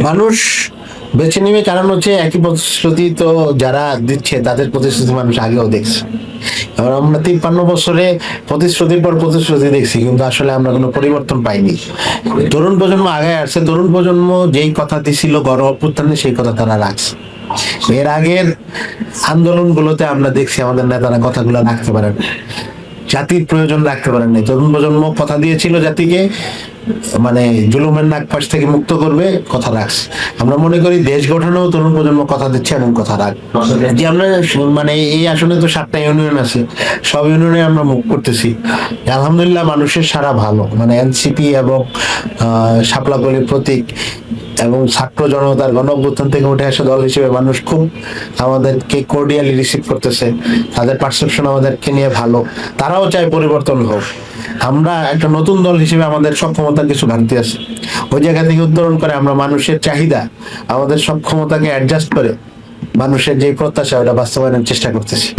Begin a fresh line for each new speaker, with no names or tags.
মানুষ বেছে নিবে, কারণ হচ্ছে একই প্রতিশ্রুতি তো যারা দিচ্ছে তাদের প্রতিশ্রুতি মানুষ আগেও দেখছে। এবার আমরা 53 বছরে প্রতিশ্রুতির পর প্রতিশ্রুতি দেখছি, কিন্তু আসলে আমরা কোনো পরিবর্তন পাইনি। তরুণ প্রজন্ম আগে আসছে, তরুণ প্রজন্ম যেই কথা দিছিল গণ অভ্যুত্থানে সেই কথা তারা রাখছে। এর আগের আন্দোলনগুলোতে আমরা দেখছি আমাদের নেতারা কথাগুলো রাখতে পারেন, জাতির প্রয়োজন রাখতে পারেন নাই। তরুণ প্রজন্ম কথা দিয়েছিল জাতিকে, মানে জুলুমের নাগপাশ থেকে মুক্ত করবে, কথা রাখছে। আমরা মনে করি দেশ গঠনেও তরুণ প্রজন্ম কথা দিচ্ছে এবং কথা রাখ, যে আমরা মানে এই আসনে তো 7টা ইউনিয়ন আছে, সব ইউনিয়নে আমরা মুখ করতেছি। আলহামদুলিল্লাহ মানুষের সারা ভালো, মানে এনসিপি এবং শাপলাকলির প্রতীক এবং ছাত্র জনতার গণ অভ্যুত্থান থেকে উঠে আসা দল হিসেবে মানুষ খুব আমাদেরকে কোর্ডিয়ালি রিসিভ করতেছে। তাদের পারসেপশন আমাদেরকে নিয়ে ভালো, তারাও চায় পরিবর্তন হোক। আমরা একটা নতুন দল হিসেবে আমাদের সক্ষমতার কিছু ঘাটতি আছে, ওই জায়গা থেকে উত্তরণ করে আমরা মানুষের চাহিদা, আমাদের সক্ষমতাকে অ্যাডজাস্ট করে মানুষের যে প্রত্যাশা ওটা বাস্তবায়নের চেষ্টা করতেছি।